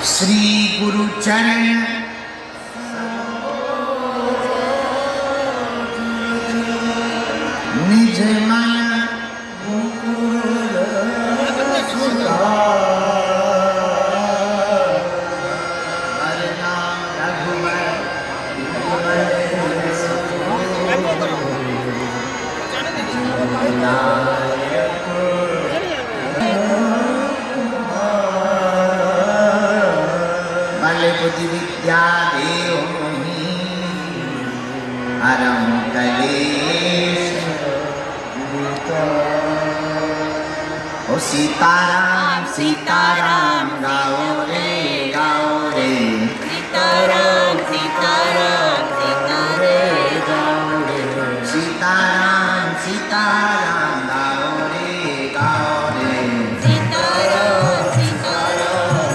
श्री गुरु चरण निज मन बुद्धि विद्या देव मोहि हरम कलेश ओ सीताराम सीताराम गाओ रे सीताराम सीताराम सीताराम सीताराम सीताराम गाओ रे सीताराम सीताराम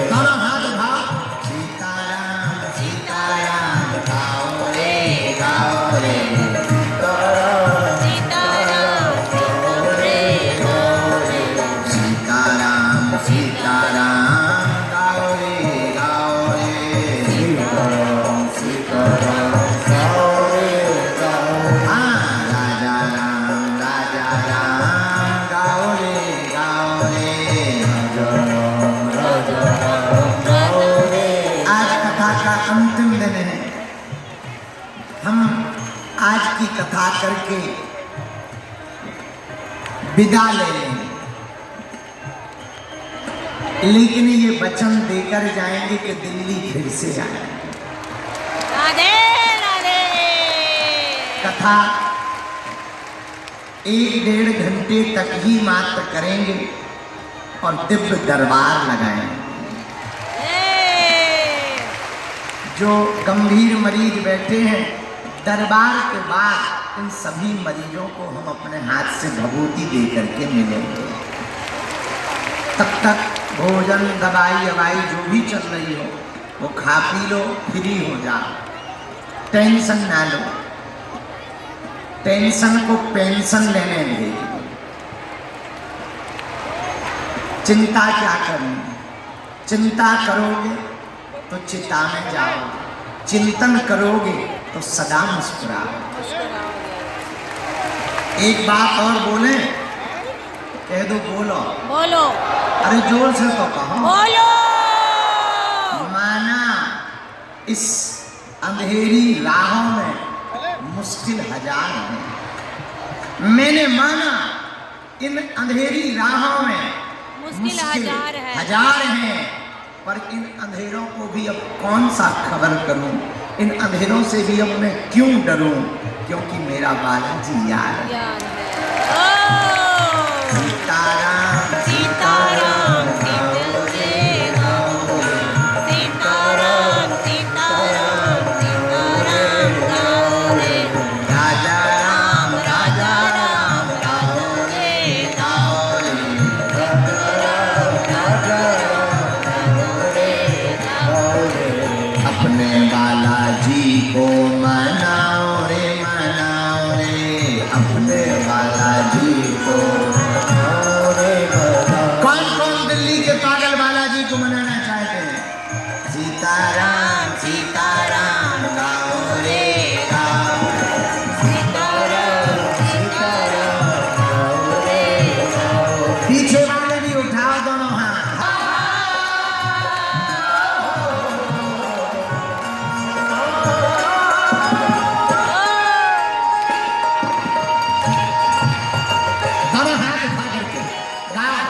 दोनों हाथ उठाओ सीताराम सीताराम गाओ रे सीताराम सीताराम सीताराम सीताराम गाओ रे हाँ राजा राम गाओ रे आज कथा का अंतिम दिन है। हम आज की कथा करके विदा ले लेंगे, लेकिन ये वचन देकर जाएंगे कि दिल्ली फिर से आएंगे। राधे राधे कथा 1-1.5 घंटे तक ही मात्र करेंगे और दिव्य दरबार लगाएंगे। जो गंभीर मरीज बैठे हैं, दरबार के बाद इन सभी मरीजों को हम अपने हाथ से भभूति दे करके मिलेंगे। तब तक भोजन दवाई जो भी चल रही हो वो खा पी लो, फ्री हो जाओ, टेंशन ना लो। टेंशन को पेंशन लेने देगी। चिंता क्या करनी, चिंता करोगे तो चिता में जाओगे, चिंतन करोगे तो सदा मुस्कुराओगे। एक बात और बोले, कह दो, बोलो बोलो अरे जोर से तो कहो। बोलो माना इस अंधेरी राहों में मुश्किल 1000 है। मैंने माना इन अंधेरी राहों में मुश्किल 1000 है। 1000 हैं, पर इन अंधेरों को भी अब कौन सा खबर करूं, इन अंधेरों से भी अब मैं क्यों डरूं, क्योंकि मेरा बालाजी यार है। याद है सीताराम सीताराम सीताराम सीताराम सीताराम राजा राम अपने बालाजी को मनाओ रे अपने बालाजी को मनाओ रे। कौन कौन दिल्ली के पागल बालाजी को मनाना चाहते हैं? सीताराम सीताराम गाओ रे पीछे वाले भी उठाओ दोनों हाथ। दोनों हाथ उठा करके गाओ।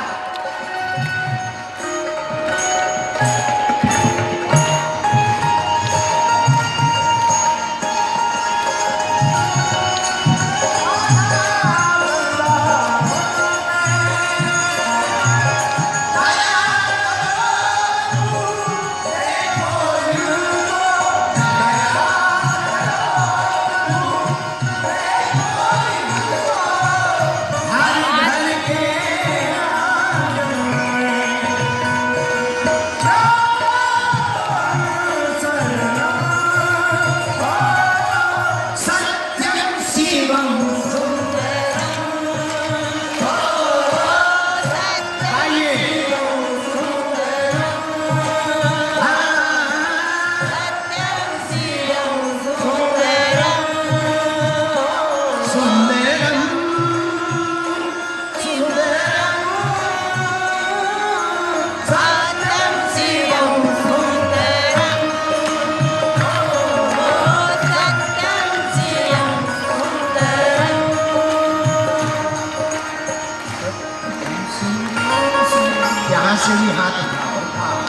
हाथ उठाओ उठाओ।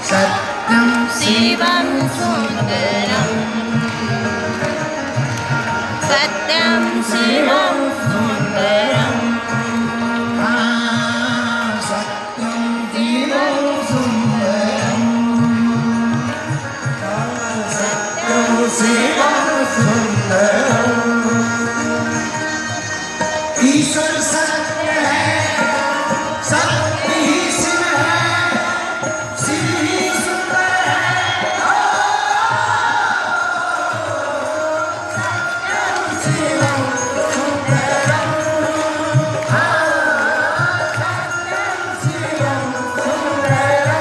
सत्यम शिवं सुंदरम सत्यं शिवं सुंदरम सत्यम शिवम सुंदरम सत्यम शिवम सुंदरम। ईश्वर सत्य है, सत्य ही शिव है, शिव ही सुंदर है। शिवम सुंदरम सत्यम शिवम सुंदरम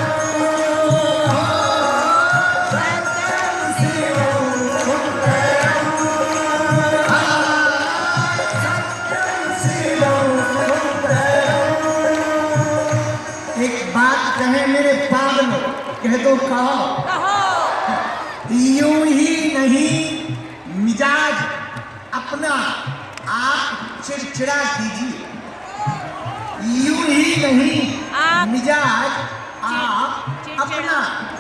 सत्यम शिवम सुंदरम सत्यम शिवम सुंदरम। एक बात कहे मेरे पागलों, कह दो कहो। कहो यूं ही नहीं मिजाज अपना आप चिड़चिड़ा कीजिए। यूं ही नहीं आप मिजाज आप अपना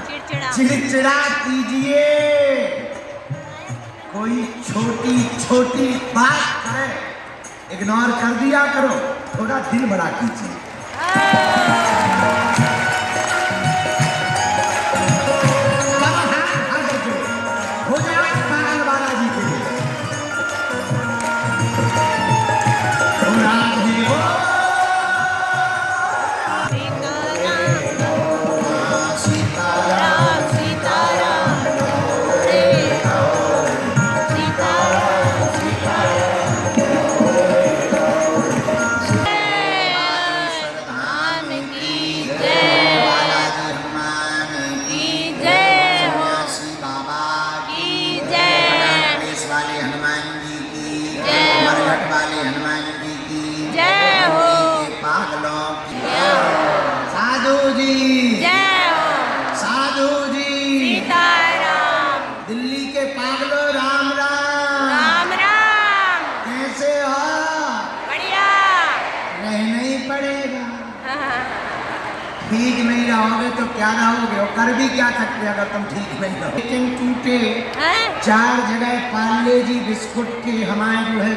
चिड़चिड़ा चिड़चिड़ा कीजिए। कोई छोटी छोटी बात करे इग्नोर कर दिया करो, थोड़ा दिल बड़ा कीजिए। हो जाए पागल बालाजी के लिए। हो राधे हो सीताराम सीताराम सीताराम रे सीताराम हनुमान की जय बालाजी हनुमान की जय हो सन्यासी बाबा की जय पुलिस वाले हनुमान जी की जय हो। मरघट वाले हनुमान जी की जय हो के पागलों की साधु जी जय हो साधु जी सीताराम दिल्ली के पागलों राम राम। राम राम कैसे हो? बढ़िया रहना ही पड़ेगा। ठीक नहीं रहोगे तो क्या रहोगे, और कर भी क्या सकते अगर तुम ठीक नहीं रहो। लेकिन टूटे हैं? 4 जगह पार्ले जी बिस्कुट के हमारे जो है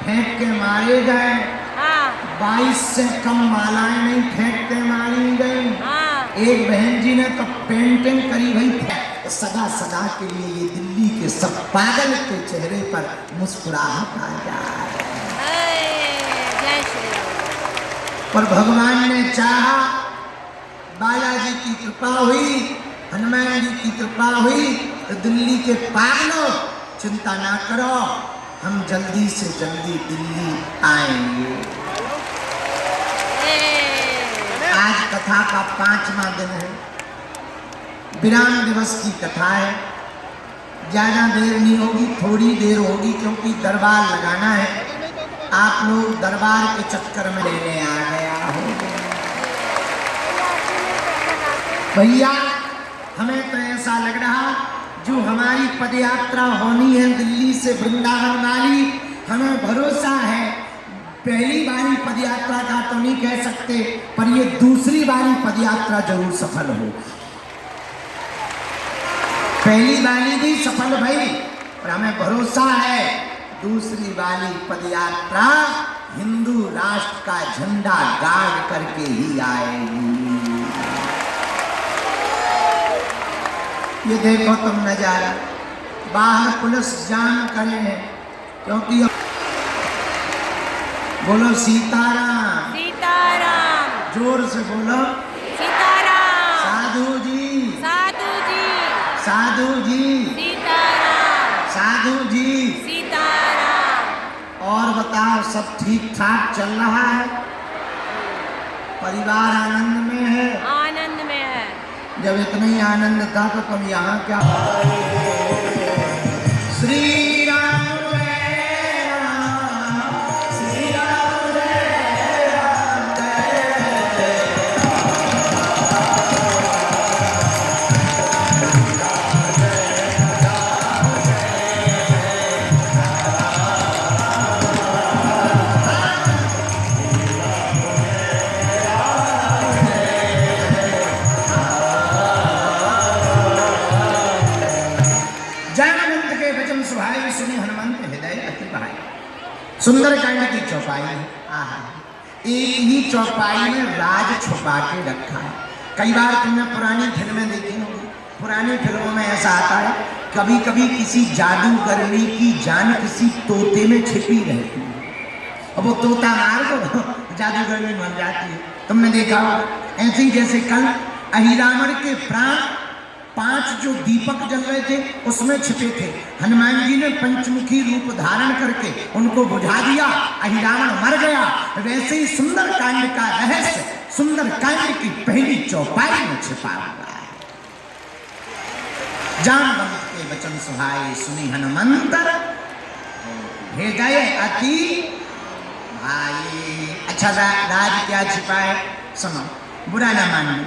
फेंक के मारे गए। हाँ 22 से कम मालाएं नहीं फेंक के मारी गई। हाँ एक बहन जी ने तो पेंटिंग करी भाई, सदा सदा के लिए ये दिल्ली के सब पागल के चेहरे पर मुस्कुराहट आ जाए। जय श्री राम पर भगवान ने चाहा, बालाजी की कृपा हुई, हनुमान जी की कृपा हुई, तो दिल्ली के पागलों चिंता ना करो, हम जल्दी से जल्दी दिल्ली आएंगे। आज कथा का 5वां दिन है, विराम दिवस की कथा है। ज्यादा देर नहीं होगी, थोड़ी देर होगी, क्योंकि दरबार लगाना है। आप लोग दरबार के चक्कर में लेने आ गया हो भैया। हमें तो ऐसा लग रहा जो हमारी पदयात्रा होनी है दिल्ली से वृंदावन वाली, हमें भरोसा है पहली बारी पदयात्रा का तो नहीं कह सकते, पर ये दूसरी बारी पदयात्रा जरूर सफल हो। पहली बारी भी सफल भई, पर हमें भरोसा है दूसरी वाली पदयात्रा हिंदू राष्ट्र का झंडा गाड़ करके ही आएगी। ये देखो तुम नजारा, बाहर पुलिस जाम करे हैं, क्योंकि बोलो सीताराम, सीताराम जोर से बोलो सीताराम साधु जी, साधु जी साधु जी, सीताराम साधु जी। सीताराम और बताओ सब ठीक ठाक चल रहा है? परिवार आनंद में है? आनंद में है। जब इतना ही आनंद था तो तुम यहाँ क्या? श्री राम जय राम, श्री राम जय राम, जय सुंदरकांड की चौपाई है। आहा, एक ही चौपाई में राज छुपा के रखा है। कई बार तुमने पुरानी फिल्में देखी होंगी, पुरानी फिल्मों में ऐसा आता है कभी कभी किसी जादूगरनी की जान किसी तोते में छिपी रहती है, अब वो तोता मार दो जादूगरनी मर जाती है। तुमने देखा होगा। ऐसे ही जैसे कल अहिरावण के प्राण 5 जो दीपक जल रहे थे उसमें छिपे थे, हनुमान जी ने पंचमुखी रूप धारण करके उनको बुझा दिया, अहिरावण मर गया। वैसे ही सुंदरकांड का रहस्य सुंदरकांड की पहली चौपाई में छिपा हुआ है। जामवंत के वचन सुहाए सुनी हनुमंत भेजाए अति भाई। अच्छा राज क्या छिपा है सुनो, बुरा ना मानिए।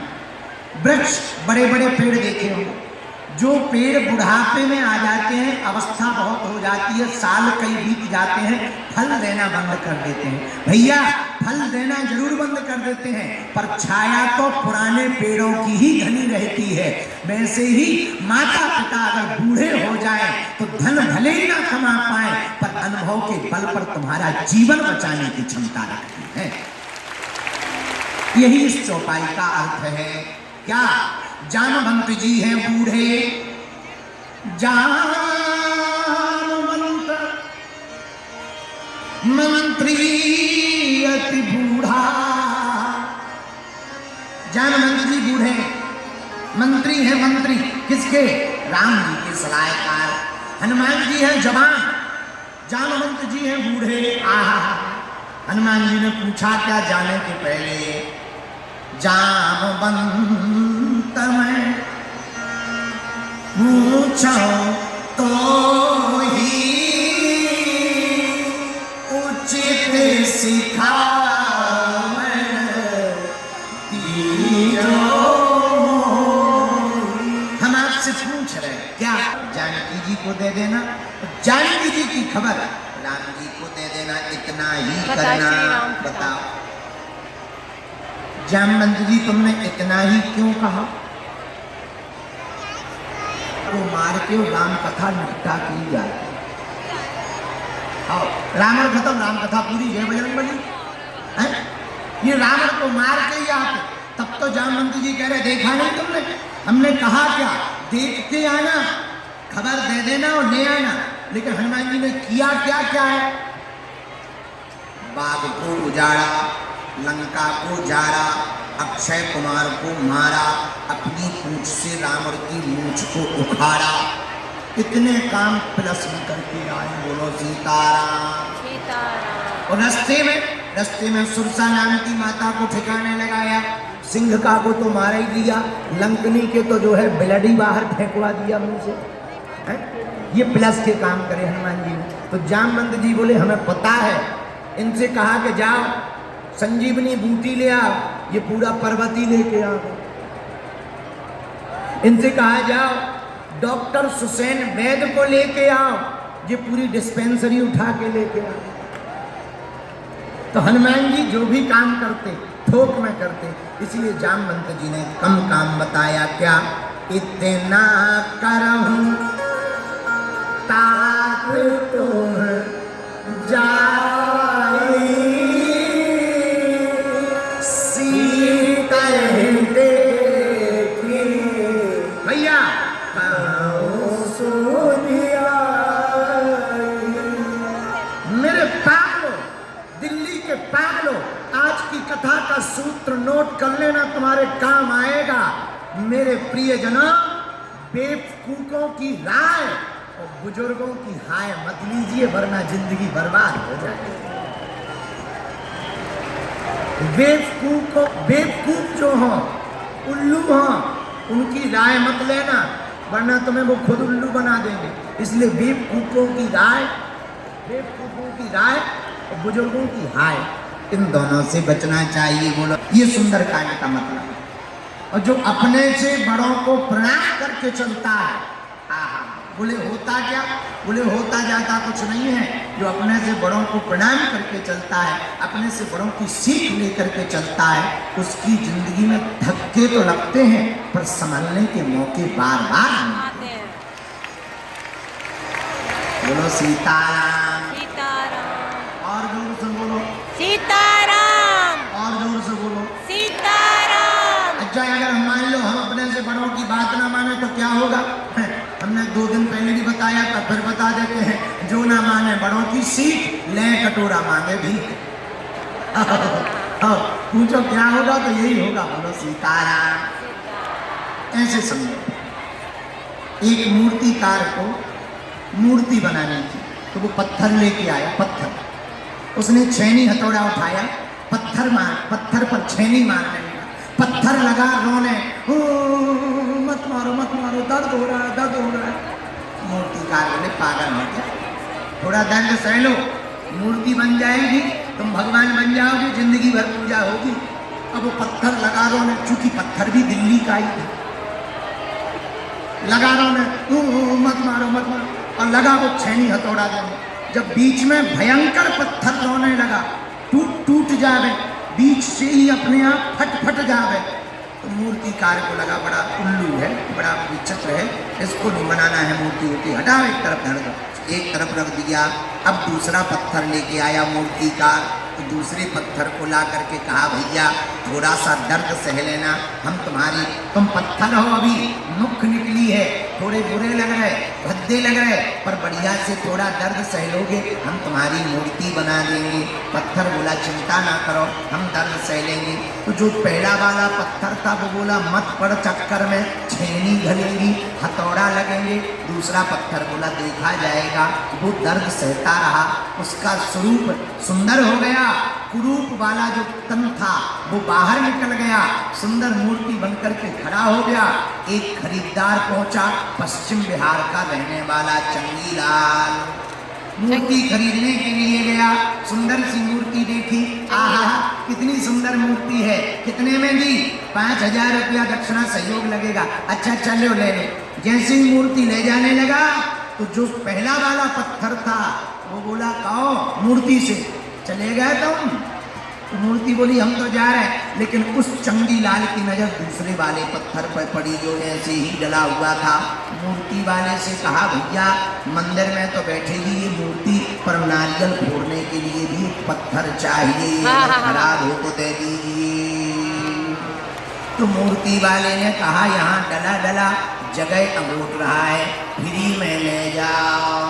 वृक्ष बड़े बड़े पेड़ देखे होंगे, जो पेड़ बुढ़ापे में आ जाते हैं, अवस्था बहुत हो जाती है, साल कई बीत जाते हैं, फल देना बंद कर देते हैं। भैया फल देना जरूर बंद कर देते हैं, पर छाया तो पुराने पेड़ों की ही घनी रहती है। वैसे ही माता पिता अगर बूढ़े हो जाए तो धन भले ही ना कमा पाए, पर अनुभव के बल पर तुम्हारा जीवन बचाने की क्षमता रखती है। यही इस चौपाई का अर्थ है। क्या जामवंत जी हैं बूढ़े, जामवंत मंत्री अति बूढ़ा। जामवंत जी बूढ़े, मंत्री है मंत्री किसके? राम जी के सलाहकार। हनुमान जी हैं जवान, जामवंत जी हैं बूढ़े। आहा, हनुमान जी ने पूछा क्या जाने के पहले, जामवंत में पूछो तो ही उचित सिखावे तीरो। हम आपसे पूछ रहे क्या जानकी जी को दे देना, जानकी जी की खबर राम जी को दे देना, इतना ही करना। बताओ जामवंत जी तुमने इतना ही क्यों कहा? वो मार के राम कथा निपटा की जाती। रावण खत्म, राम कथा पूरी, जय बजरंगबली। ये रावण को मार के ही आते। तब तो जामवंत जी कह रहे देखा नहीं तुमने, हमने कहा क्या, देख के आना, खबर दे देना और ले आना। लेकिन हनुमान जी ने किया क्या क्या है? बाग को उजाड़ा, लंका को जारा, अक्षय कुमार को मारा, अपनी पूंछ से रावण की मूंछ को उखाड़ा। इतने काम प्लस में करके आए। बोलो सीताराम। सीताराम। और रास्ते में सुरसा नाम की माता को ठिकाने लगाया, सिंह का को तो मार ही दिया, लंकनी के तो जो है ब्लडी बाहर फेंकवा दिया मुंह से। ये प्लस के काम करे हनुमान जी ने। तो जामवंत जी बोले हमें पता है, इनसे कहा कि जाओ संजीवनी बूटी ले आओ, ये पूरा पर्वत ही लेके आ गए। इनसे कहा जाओ डॉक्टर सुसैन वैद को लेके आओ, ये पूरी डिस्पेंसरी उठा के लेके आओ। तो हनुमान जी जो भी काम करते थोक में करते, इसलिए जामवंत जी ने कम काम बताया। क्या? इतना करहूं तात तुम जाई, सीता देखी भैया मेरे पागलो, दिल्ली के पागलो, आज की कथा का सूत्र नोट कर लेना, तुम्हारे काम आएगा। मेरे प्रियजनों, बेवकूफों की राय और बुजुर्गों की हाय मत लीजिए, वरना जिंदगी बर्बाद हो जाएगी। बेवकूफ जो हो, उल्लू हो, उनकी राय मत लेना, वरना तुम्हें वो खुद उल्लू बना देंगे। इसलिए बेवकूफों की राय और बुजुर्गों की हाय, इन दोनों से बचना चाहिए। बोलो, ये सुंदरकांड का मतलब है। और जो अपने से बड़ों को प्रणाम करके चलता है, आहा, बोले होता क्या? बोले होता जाता कुछ नहीं है। जो अपने से बड़ों को प्रणाम करके चलता है, अपने से बड़ों की सीख लेकर के चलता है, उसकी जिंदगी में धक्के तो लगते हैं, पर संभलने के मौके बार बार आते हैं। बोलो सीताराम। सीताराम। अच्छा अगर हम मान लो हम अपने से बड़ों की बात ना माने तो क्या होगा? हमने 2 दिन पहले भी बताया था, फिर बता देते हैं, जो ना माने बड़ों की सीट ले कटोरा मांगे भी। पूछो क्या होगा? तो यही होगा, बोलो सीताराम। ऐसे समझो, एक मूर्तिकार को मूर्ति बनानी थी, तो वो पत्थर लेके आया। पत्थर, उसने छेनी हथौड़ा उठाया, पत्थर पर छेनी मारने लगा। पत्थर लगा रोने, मत मारो मत मारो, दर्द हो रहा है दर्द हो रहा है। मूर्तिकार बोले पागल हो गया, थोड़ा दर्द सह लो, मूर्ति बन जाएगी, तुम भगवान बन जाओगे, जिंदगी भर पूजा होगी। अब वो पत्थर लगा रोने, चूंकि पत्थर भी दिल्ली का ही था, लगा रोने, मत मारो मत मारो, और लगा वो छेनी हथौड़ा देने। जब बीच में भयंकर पत्थर रोने लगा, टूट जावे, बीच से ही अपने आप फट जावे, तो मूर्तिकार को लगा बड़ा उल्लू है, बड़ा विचित्र है, इसको नहीं बनाना है मूर्ति होती, हटाओ एक तरफ धर दो। एक तरफ रख दिया। अब दूसरा पत्थर लेके आया मूर्तिकार, तो दूसरे पत्थर को ला करके कहा भैया थोड़ा सा दर्द सह लेना, तुम पत्थर हो, अभी मुख निकली है, थोड़े बुरे लग रहे, भद्दे लग रहे, पर बढ़िया से थोड़ा दर्द सह लोगे, हम तुम्हारी मूर्ति बना देंगे। पत्थर बोला चिंता ना करो, हम दर्द सह लेंगे। तो जो पहला वाला पत्थर था वो बोला मत पड़ चक्कर में, छेनी घलेगी, हथौड़ा लगेंगे। दूसरा पत्थर बोला देखा जाएगा। वो दर्द सहता रहा, उसका स्वरूप सुंदर हो गया, कुरूप वाला जो तन था वो बाहर निकल गया, सुंदर मूर्ति बनकर के खड़ा हो गया। एक खरीदार पहुंचा, पश्चिम बिहार का रहने वाला चंगीलाल, मूर्ति खरीदने के लिए गया, सुंदर सी मूर्ति देखी, आहा कितनी सुंदर मूर्ति है, कितने में दी? 5000 रुपया दक्षिणा, सहयोग लगेगा। अच्छा चलो ले लो। जैसे ही मूर्ति ले जाने लगा तो जो पहला वाला पत्थर था वो बोला कहो मूर्ति से चले गए तुम? तो मूर्ति बोली हम तो जा रहे हैं, लेकिन उस चंगीलाल की नजर दूसरे वाले पत्थर पर पड़ी जो ऐसे ही डला हुआ था। मूर्ति वाले से कहा भैया मंदिर में तो बैठेगी ये मूर्ति, पर नारियल फोड़ने के लिए भी एक पत्थर चाहिए, खराब हो तो दे दीजिए। तो मूर्ति वाले ने कहा यहाँ डला जगह अगोट रहा है, फ्री में ले जाओ।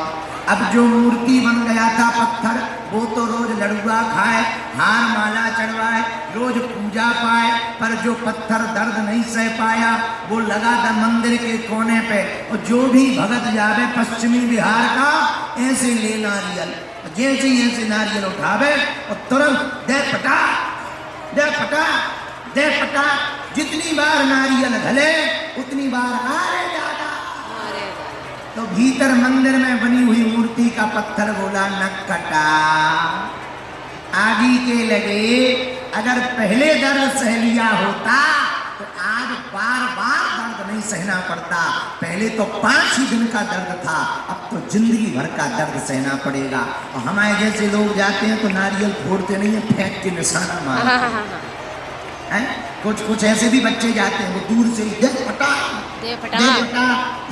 अब जो मूर्ति बन गया था पत्थर, वो तो रोज लड़ुआ खाए, हार माला चढ़वाए, रोज पूजा पाए, पर जो पत्थर दर्द नहीं सह पाया वो लगा था मंदिर के कोने पे। और जो भी भगत जावे पश्चिमी बिहार का ऐसे ले नारियल, जैसे ऐसे नारियल उठावे और तुरंत दे पटा जितनी बार नारियल घले उतनी बार आरे दादा। तो भीतर मंदिर में बनी हुई मूर्ति का पत्थर बोला न कटा, आगे के लगे। अगर पहले दर्द सह लिया होता तो आज बार दर्द नहीं सहना पड़ता। पहले तो 5 ही दिन का दर्द था, अब तो जिंदगी भर का दर्द सहना पड़ेगा। और हमारे जैसे लोग जाते हैं तो नारियल फोड़ते नहीं है, फेंक के निशाना मारते हैं। कुछ ऐसे भी बच्चे जाते हैं वो दूर से ही दे फटा।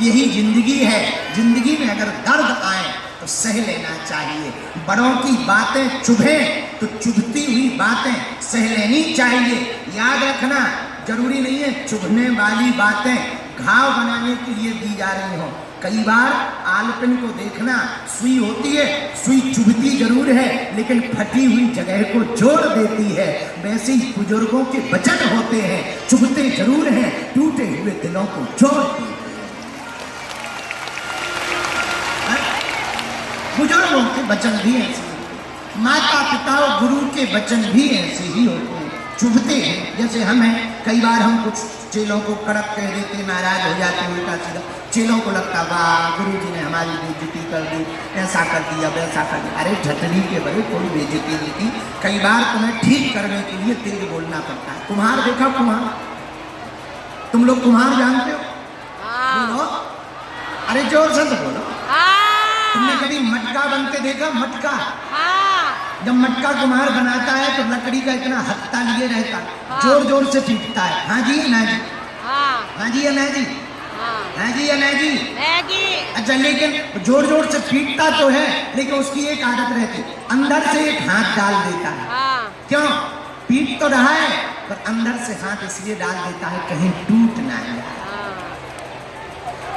यही जिंदगी है। जिंदगी में अगर दर्द आए तो सह लेना चाहिए। बड़ों की बातें चुभे तो चुभती हुई बातें सह लेनी चाहिए। याद रखना जरूरी नहीं है चुभने वाली बातें घाव बनाने के लिए दी जा रही हो। कई बार आलपिन को देखना, सुई होती है, सुई चुभती जरूर है लेकिन फटी हुई जगह को जोड़ देती है। वैसे ही बुजुर्गों के वचन होते हैं, चुभते जरूर हैं, टूटे हुए दिलों को जोड़ते हैं। बुजुर्गों के वचन भी ऐसे, माता पिता और गुरु के वचन भी ऐसे ही होते हैं, चुभते हैं। जैसे हमें कई बार हम कुछ चेलों को कड़क कह देते, नाराज हो जाते, उल्टा सीधा। चेलों को लगता वाह गुरुजी ने हमारी बेइज्जती कर दी, ऐसा कर दिया वैसा कर दिया। अरे झटनी के बड़े कोई बेइज्जती नहीं की। कई बार तुम्हें ठीक करने के लिए तेज बोलना पड़ता है। कुम्हार देखा? कुम्हार, तुम लोग कुम्हार जानते हो? बोलो, अरे जोर से तो बोलो। तुमने कभी मटका बनते देखा? मटका, जब मटका कुम्हार बनाता है तो लकड़ी का इतना हत्ता लिए रहता है, जोर जोर से पीटता है। हाँ जी ना जी, हाँ जी या ना जी, हाँ जी या ना जी। अच्छा, लेकिन जोर जोर से पीटता तो है लेकिन उसकी एक आदत रहती, अंदर से एक हाथ डाल देता है। क्यों? पीट तो रहा है पर अंदर से हाथ इसलिए डाल देता है कहीं टूट ना जाए।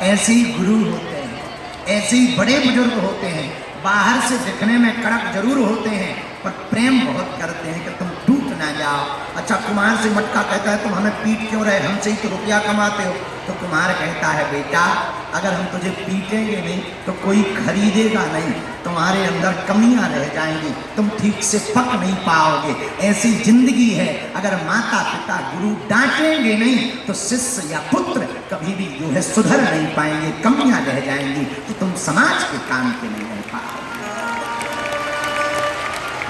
ऐसे ही गुरु होते हैं, ऐसे ही बड़े बुजुर्ग होते हैं, बाहर से दिखने में कड़क जरूर होते हैं पर प्रेम बहुत करते हैं कि तुम टूट ना जाओ। अच्छा, कुमार से मटका कहता है तुम हमें पीट क्यों रहे, हमसे ही तो रुपया कमाते हो। तो कुमार कहता है बेटा, अगर हम तुझे पीटेंगे नहीं तो कोई खरीदेगा नहीं, तुम्हारे अंदर कमियां रह जाएंगी, तुम ठीक से पक नहीं पाओगे। ऐसी जिंदगी है, अगर माता पिता गुरु डांटेंगे नहीं तो शिष्य या पुत्र कभी भी जो है सुधर नहीं पाएंगे, कमियां रह जाएंगी, तो तुम समाज के काम के नहीं रह पाओगे।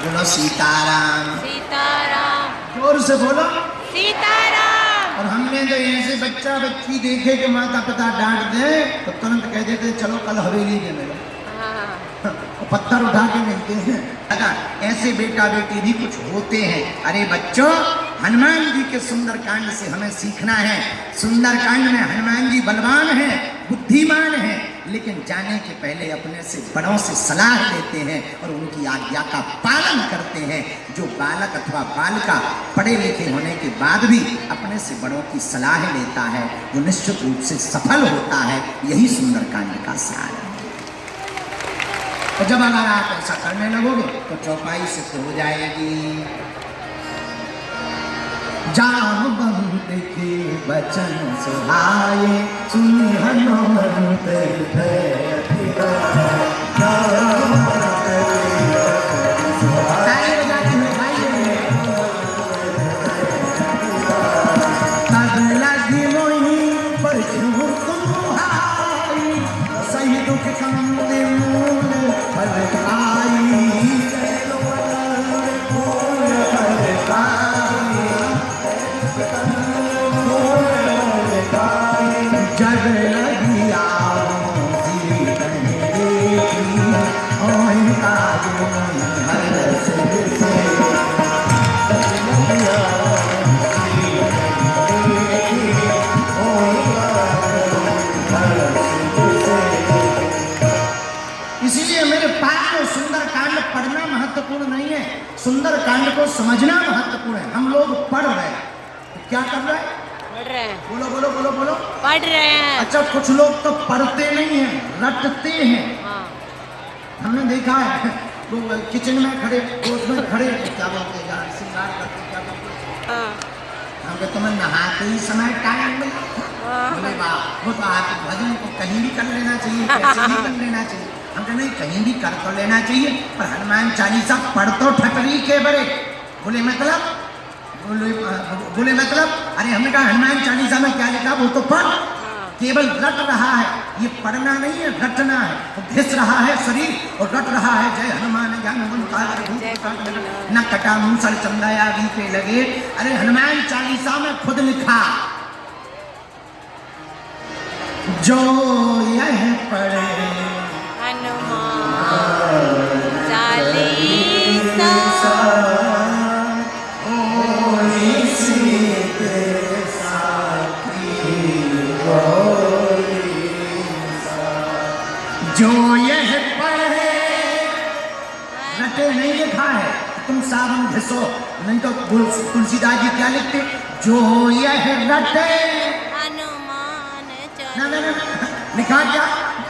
बोलो सीताराम। सीताराम। जोर से बोलो सीताराम। और हमने जो ऐसे बच्चा बच्ची देखे कि माता पिता डांट दे तो तुरंत कह देते चलो कल हवेली में मिलो, हाँ। पत्थर उठा के मिलते हैं। ऐसे बेटा बेटी भी कुछ होते हैं। अरे बच्चों, हनुमान जी के सुंदरकांड से हमें सीखना है। सुंदरकांड में हनुमान जी बलवान हैं, बुद्धिमान हैं, लेकिन जाने के पहले अपने से बड़ों से सलाह लेते हैं और उनकी आज्ञा का पालन करते हैं। जो बालक अथवा बालिका पढ़े लिखे होने के बाद भी अपने से बड़ों की सलाह लेता है वो निश्चित रूप से सफल होता है। यही सुंदरकांड का सार है। तो जब अगर आप ऐसा करने लगोगे तो चौपाई सिद्ध हो जाएगी। जामवंत के वचन सुहाए, सुनि हनुमंत हृदय तब लगी मोही परछू तुम्हारी, सही दुख कंदे मूल फल खाई। जग लगी आऊं देखी और काज हर से इसीलिए मेरे पास में सुंदरकांड पढ़ना महत्वपूर्ण नहीं है, सुंदरकांड को समझना महत्वपूर्ण है। हम लोग पढ़ रहे हैं, क्या कर रहे हैं? पढ़ रहे हैं। बोलो बोलो बोलो बोलो। पढ़ रहे हैं। अच्छा, कुछ लोग तो पढ़ते नहीं हैं, रटते हैं। हाँ। हमने देखा है वो किचन में खड़े, उसमें खड़े क्या बोलते हैं, श्रृंगार करते क्या बोलते हैं, हाँ। हमको तुम्हें नहाते ही समय टाइम मिला। बोले वाह, वो तो आप भजन को कहीं भी कर लेना चाहिए, कैसे भी कर लेना चाहिए। हम कहे नहीं, कहीं भी कर तो लेना चाहिए, पर हनुमान चालीसा पढ़ तो ठटरी के बड़े। बोले मतलब, बोले मतलब, अरे हमने कहा हनुमान चालीसा में क्या लिखा वो तो पढ़। केवल रट रहा है, ये पढ़ना नहीं है, रटना है। वो घिस रहा है शरीर और रट रहा है जय हनुमान ज्ञान न कटा मूसल चंदाया बीते लगे। अरे हनुमान चालीसा में खुद लिखा, जो यह पढ़े हनुमान चालीसा जो यह पढ़े, रटे नहीं लिखा है, तुम सावन घिसो नहीं तो तुलसीदास जी क्या लिखते, जो यह रटे हनुमान ना ना ना लिखा क्या,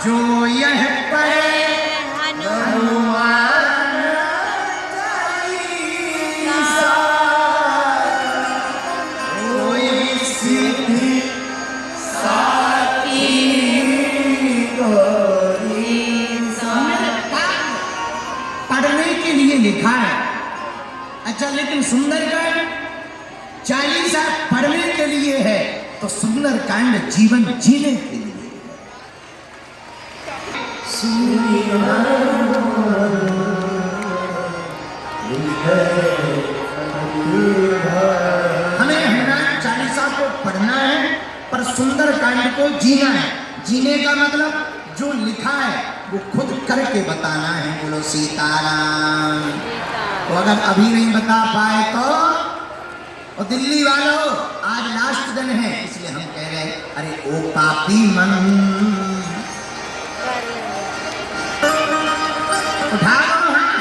जो यह पढ़े हनुमान चालीसा होई सिद्धि साखी पढ़ने के लिए लिखा है। अच्छा, लेकिन सुंदरकांड चालीसा पढ़ने के लिए है तो सुंदरकांड जीवन जीने के लिए। हमें हनुमान चालीसा को पढ़ना है पर सुंदरकांड को जीना है। जीने का मतलब जो लिखा है वो खुद करके बताना है। बोलो सीताराम। तो अगर अभी नहीं बता पाए तो, और दिल्ली वालों आज लास्ट दिन है इसलिए हम कह रहे हैं, अरे ओ पापी मन उठा लो हाथ।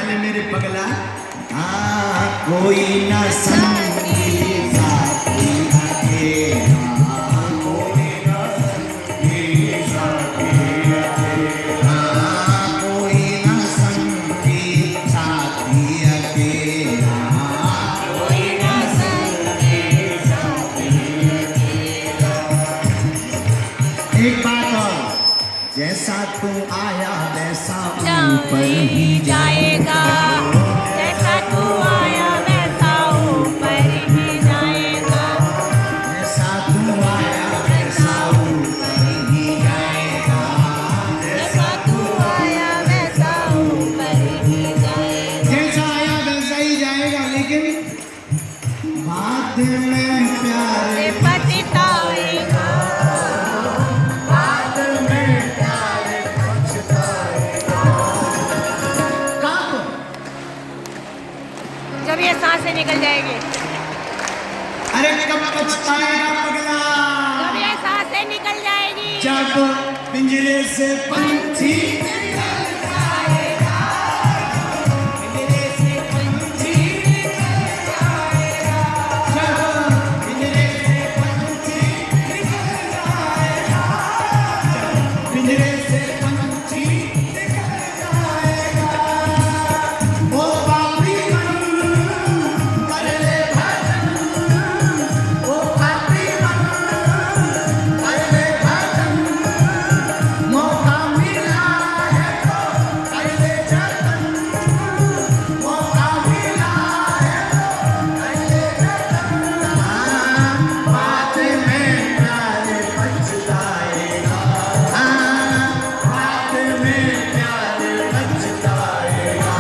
ले मेरे पगला। हाँ कोई ना संगी साथी अकेला, कोई ना संगी साथी अकेला, कोई ना संगी साथी अकेला, कोई ना संगी साथी अकेला। एक बात और, जैसा तू आया वैसा ऊपर ही जाएगा, जैसा तू आया वैसा ऊपर ही जाएगा, जैसा तू आया वैसा ऊपर ही जाएगा, जैसा तू आया वैसा ऊपर ही जाएगा। जैसा आया वैसा ही जाएगा, लेकिन बाद में प्यारे पछताएगा, बाद में प्यारे पछताएगा। कब? जब ये सांसें निकल जाएगी, अरे कब पछताएगा पगला? जब ये सांसें निकल जाएगी, जब पिंजरे से पंछी निकल जाएगा, पिंजरे से पंछी निकल जाएगा, जब पिंजरे से पंछी निकल जाएगा, जब पिंजरे से पंछी निकल जाएगा, वो पापी मन कर ले भजन, वो पापी मन कर ले भजन, मौका मिला है तो कर ले जतन, मौका मिला है तो कर ले जतन। हाँ, बाद में प्यारे पछताएगा, हाँ, बाद में प्यारे पछताएगा।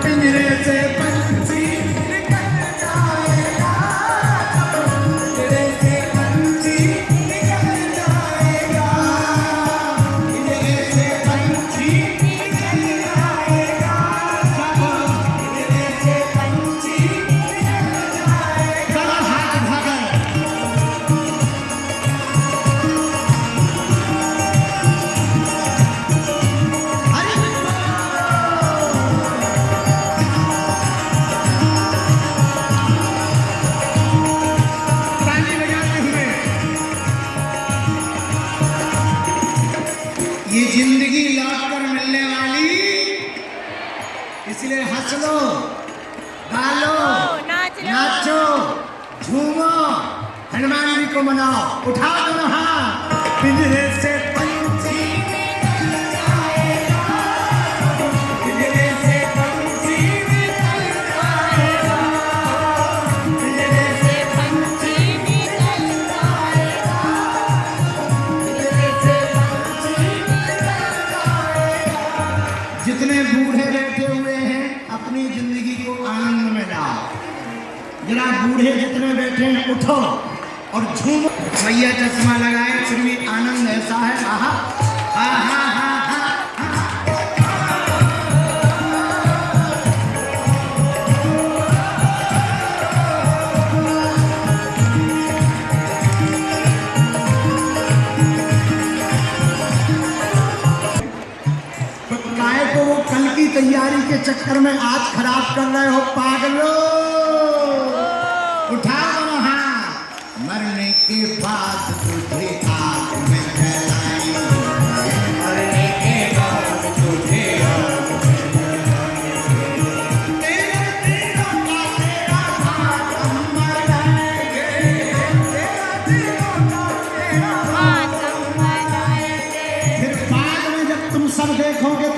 पिंजरे से पंछी निकल जाएगा, पिंजरे से पंछी निकल जाएगा, पिंजरे से पंछी निकल जाएगा, पिंजरे से पंछी निकल जाएगा। चलो हाथ भागो। ताली बजाते हुए ये जिंदगी लौट कर मिलने वाली, इसलिए हंस लो, गा लो, नाच लो, नाचो, झूमो, हनुमान जी को मनाओ, उठाओ दोनों हाथ। पिंजरे से पंछी निकल जाएगा, पिंजरे से पंछी निकल जाएगा, पिंजरे से पंछी निकल जाएगा, पिंजरे से पंछी निकल जाएगा। जितने बूढ़े बैठे हुए हैं अपनी जिंदगी को आनंद में लाओ। जरा बूढ़े जितने बैठे हैं उठो और झूमो। भैया चश्मा लगाए फिर भी आनंद ऐसा है, आहा आहा आहा। तो काय को वो कल की तैयारी के चक्कर में आज खराब कर रहे हो पागलो? उठाओ ना हाथ। मरने के बाद तुझे आग में जलाएंगे, मरने के बाद तुझे आग में जलाएंगे, तेरे तीरों का तेरा मातम मनाएंगे, तेरा तीरों का तेरा मातम मनाएंगे। फिर बाद में जब तुम सब देखोगे